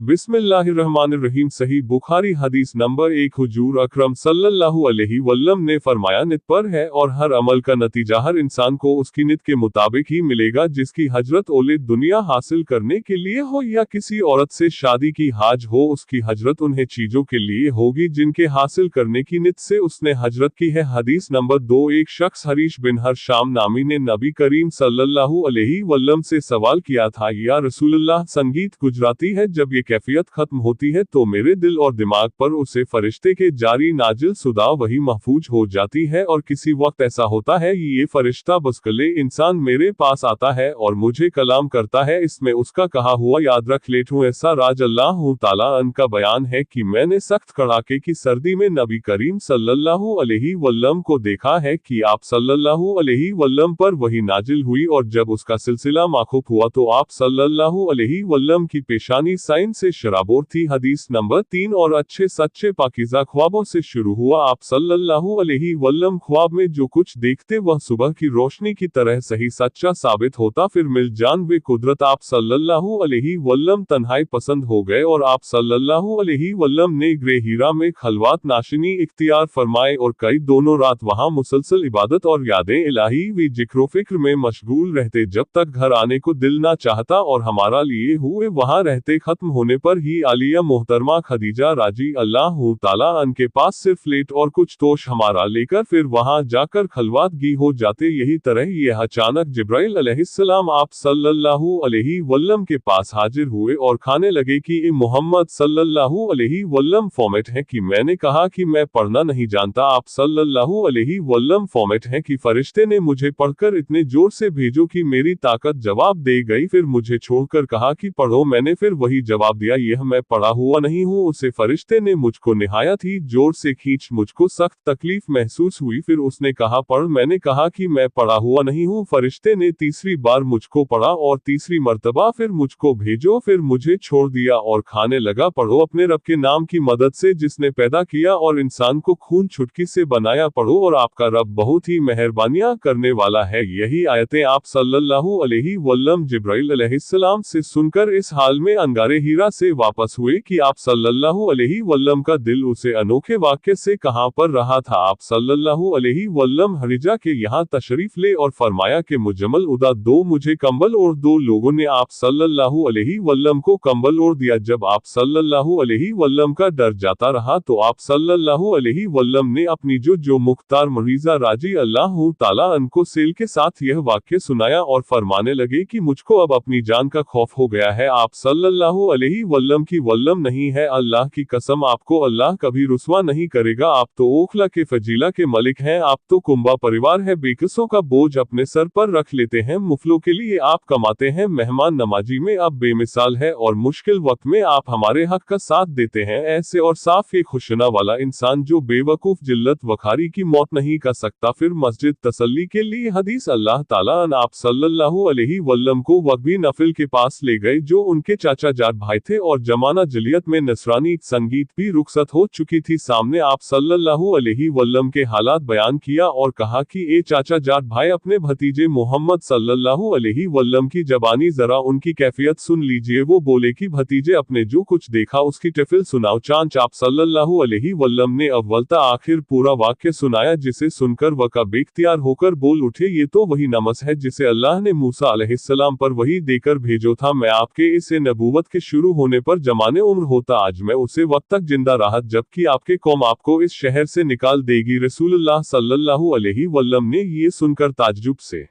बिस्मिल्लाहिर्रहमानिर्रहीम। सही बुखारी हदीस नंबर 1। हुजूर अकरम सल्लल्लाहु अलैहि वसल्लम ने फरमाया, नित पर है और हर अमल का नतीजा हर इंसान को उसकी नित के मुताबिक ही मिलेगा। जिसकी हजरत औलिद दुनिया हासिल करने के लिए हो या किसी औरत से शादी की हाज हो, उसकी हजरत उन्हें चीजों के लिए होगी जिनके हासिल करने की नित से उसने हजरत की है। हदीस नंबर 2। एक शख्स हरीश बिन हरशाम नामी ने नबी करीम सल्लल्लाहु अलैहि वसल्लम से सवाल किया था, या रसूलल्लाह, संगीत गुजराती है, जब ये कैफियत खत्म होती है तो मेरे दिल और दिमाग पर उसे फरिश्ते के जारी नाजिल सुदा वही महफूज हो जाती है, और किसी वक्त ऐसा होता है ये फरिश्ता बसकले इंसान मेरे पास आता है और मुझे कलाम करता है। इसमें उसका कहा हुआ याद रख लेटूं। ऐसा राज अल्लाह ताला अन का बयान है कि मैंने सख्त कड़ाके की सर्दी में नबी करीम सल्लल्लाहु अलैहि वसल्लम को देखा है कि आप सल्लल्लाहु अलैहि वसल्लम पर वही नाजिल हुई, और जब उसका सिलसिला माखूफ हुआ तो आप सल्लल्लाहु अलैहि वसल्लम की पेशानी साइन से शराबोर थी। हदीस नंबर 3। और अच्छे सच्चे पाकीज़ा ख्वाबों से शुरू हुआ। आप सल्लल्लाहु अलैहि वसल्लम ख्वाब में जो कुछ देखते वह सुबह की रोशनी की तरह सही सच्चा साबित होता। फिर मिल जान वे कुदरत। आप सल्लल्लाहु अलैहि वसल्लम तन्हाई पसंद हो गए और आप सल्लल्लाहु अलैहि वसल्लम ने ग्रे हीरा में खलवात नाशिनी इख्तियार फरमाए और कई दोनों रात वहां मुसलसल इबादत और यादें इलाही वी जिक्रो फिक्र में मशगूल रहते, जब तक घर आने को दिल ना चाहता। और हमारा लिए हुए वहां रहते खत्म होने पर ही आलिया मोहतरमा खदीजा राजी अल्लाह ताला अन के पास सिर्फ लेट और कुछ तोश हमारा लेकर फिर वहां जाकर खलवातगी हो जाते। यही तरह ये अचानक जिब्राइल अलैहिस्सलाम आप सल्लल्लाहु अलैहि वसल्लम के पास हाजिर हुए और खाने लगे कि ए मोहम्मद सल्लल्लाहु अलैहि वसल्लम फॉर्मेट है कि मैंने कहा कि मैं पढ़ना नहीं जानता। आप सल्लल्लाहु अलैहि वसल्लम फॉर्मेट है कि फरिश्ते ने मुझे पढ़कर इतने जोर से भेजो कि मेरी ताकत जवाब दे गई, फिर मुझे छोड़कर कहा कि पढ़ो। मैंने फिर वही जवाब दिया, यह मैं पढ़ा हुआ नहीं हूँ। उसे फरिश्ते ने मुझको निहायत ही जोर से खींच, मुझको सख्त तकलीफ महसूस हुई। फिर उसने कहा पढ़। मैंने कहा कि मैं पढ़ा हुआ नहीं हूँ। फरिश्ते ने तीसरी बार मुझको पढ़ा और तीसरी मर्तबा फिर मुझको भेजो। फिर मुझे छोड़ दिया और खाने लगा। पढ़ो अपने रब के नाम की मदद से जिसने पैदा किया और इंसान को खून छुटकी से बनाया। पढ़ो और आपका रब बहुत ही मेहरबानियां करने वाला है। यही आयतें आप सल्लल्लाहु अलैहि वसल्लम जिब्राइल अलैहिस्सलाम से सुनकर इस हाल में अंगारे हीरा से वापस हुए कि आप सल्लल्लाहु अलैहि वसल्लम का दिल उसे अनोखे वाक्य से कहां पर रहा था। आप सल्लल्लाहु अलैहि वसल्लम हरिजा के यहाँ तशरीफ ले और फरमाया कि मुजम्मल उदा दो मुझे कंबल, और दो लोगों ने आप सल्लल्लाहु अलैहि वसल्लम को कंबल ओढ़ दिया। जब आप सल्लल्लाहु अलैहि वसल्लम का डर जाता रहा तो आप सल्लल्लाहु अलैहि वसल्लम ने अपनी जो मुख्तार मरीजा राजी अल्लाह ताला अनको सेल के साथ यह वाक्य सुनाया और फरमाने लगे कि मुझको अब अपनी जान का खौफ हो गया है। आप सल्लल्लाहु अलैहि वसल्लम की वल्लम नहीं है, अल्लाह की कसम आपको अल्लाह कभी रुस्वा नहीं करेगा। आप तो ओखला के फजीला के मलिक हैं, आप तो कुंबा परिवार है, बेकसों का बोझ अपने सर पर रख लेते हैं, मुफलों के लिए आप कमाते हैं, मेहमान नमाजी में आप बेमिसाल है और मुश्किल वक्त में आप हमारे हक का साथ देते हैं। ऐसे और साफ एक खुशना वाला इंसान जो बेवकूफ जिल्लत वखारी की मौत नहीं कर सकता। फिर मस्जिद तसल्ली के लिए हदीस अल्लाह ताला आप सल्लल्लाहु अलैहि वसल्लम को वक्बी नफिल के पास ले गए जो उनके चाचा जाट भाई थे, और जमाना जलियत में नसरानी संगीत भी रुखसत हो चुकी थी। सामने आप सल्लल्लाहु अलैहि वसल्लम के हालात बयान किया और कहा कि ए चाचा जाट भाई, अपने भतीजे मोहम्मद सल्लल्लाहु अलैहि वसल्लम की जबानी जरा उनकी कैफियत सुन लीजिए। वो बोले कि भतीजे, अपने जो कुछ देखा उसकी टफिल सुनाओ। चांच आप सल्लल्लाहु अलैहि वसल्लम ने अव्वलता आखिर पूरा वाक्य सुनाया, जिसे सुनकर वका बेख्तियार होकर बोल उठे, ये तो वही नमस है जिसे अल्लाह ने मूसा अलैहिस्सलाम पर वही देकर भेजो था। मैं आपके इसे नबूवत के शुरू होने पर जमाने उम्र होता, आज मैं उसे वक्त तक जिंदा राहत जबकि आपके कौम आपको इस शहर से निकाल देगी। रसूलुल्लाह सल्लल्लाहु अलैहि वसल्लम ने ये सुनकर ताज्जुब से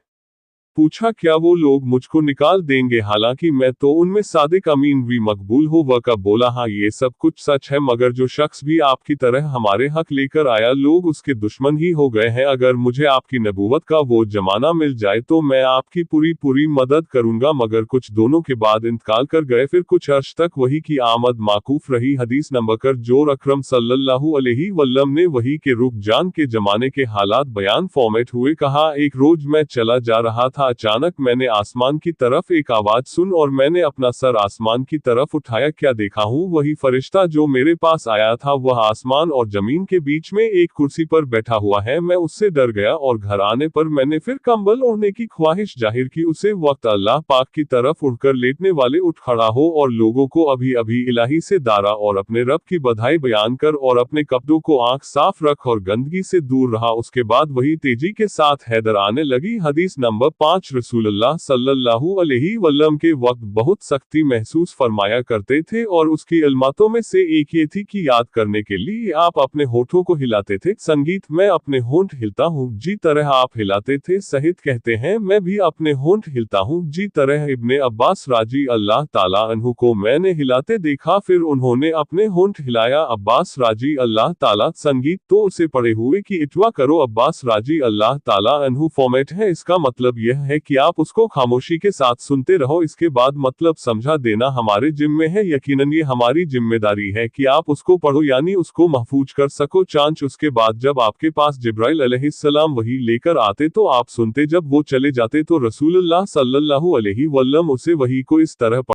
पूछा, क्या वो लोग मुझको निकाल देंगे हालांकि मैं तो उनमें सादिक अमीन भी मकबूल हो। वका बोला, हाँ ये सब कुछ सच है, मगर जो शख्स भी आपकी तरह हमारे हक लेकर आया लोग उसके दुश्मन ही हो गए हैं। अगर मुझे आपकी नबूवत का वो जमाना मिल जाए तो मैं आपकी पूरी मदद करूंगा। मगर कुछ दोनों के बाद इंतकाल कर गए, फिर कुछ अर्श तक वही की आमद माकूफ रही। हदीस नंबर जोर अकरम सल्लल्लाहु अलैहि वसल्लम ने वही के रुक जान के जमाने के हालात बयान फॉर्मेट हुए। कहा, एक रोज मैं चला जा रहा था, अचानक मैंने आसमान की तरफ एक आवाज सुन और मैंने अपना सर आसमान की तरफ उठाया, क्या देखा हूँ वही फरिश्ता जो मेरे पास आया था, वह आसमान और जमीन के बीच में एक कुर्सी पर बैठा हुआ है। मैं उससे डर गया और घर आने पर मैंने फिर कंबल ओढ़ने की ख्वाहिश जाहिर की। उसे वक्त अल्लाह पाक की तरफ उठकर लेटने वाले उठ खड़ा हो और लोगों को अभी अभी इलाही से दारा और अपने रब की बधाई बयान कर और अपने कपड़ों को आंख साफ रख और गंदगी से दूर रहा। उसके बाद वही तेजी के साथ हैदर आने लगी। हदीस नंबर 5। रसूलुल्लाह सल्लल्लाहु अलैहि वसल्लम के वक्त बहुत सख्ती महसूस फरमाया करते थे और उसकी इल्मातों में से एक ये थी कि याद करने के लिए आप अपने होठों को हिलाते थे। संगीत, मैं अपने होंठ हिलता हूँ जी तरह आप हिलाते थे। सहित कहते हैं मैं भी अपने होंठ हिलता हूँ जी तरह। इब्ने अब्बास राजी अल्लाह ताला अन्हु को मैंने हिलाते देखा, फिर उन्होंने अपने होंठ हिलाया। अब्बास राजी अल्लाह ताला। संगीत, तो उसे पढ़े हुए की इतवा करो। अब्बास राजी अल्लाह ताला अन्हु फॉर्मेट है, इसका मतलब यह है कि आप उसको खामोशी के साथ सुनते रहो। इसके बाद मतलब समझा देना हमारे जिम्मे है। यकीनन ये हमारी जिम्मेदारी है कि आप उसको पढ़ो, यानी उसको महफूज कर सको। चांच, उसके बाद जब आपके पास जिब्राइल अलैहिस्सलाम वही लेकर आते तो आप सुनते, जब वो चले जाते तो रसूलुल्लाह सल्लल्लाहु अलैहि वसल्लम उसे वही को इस तरह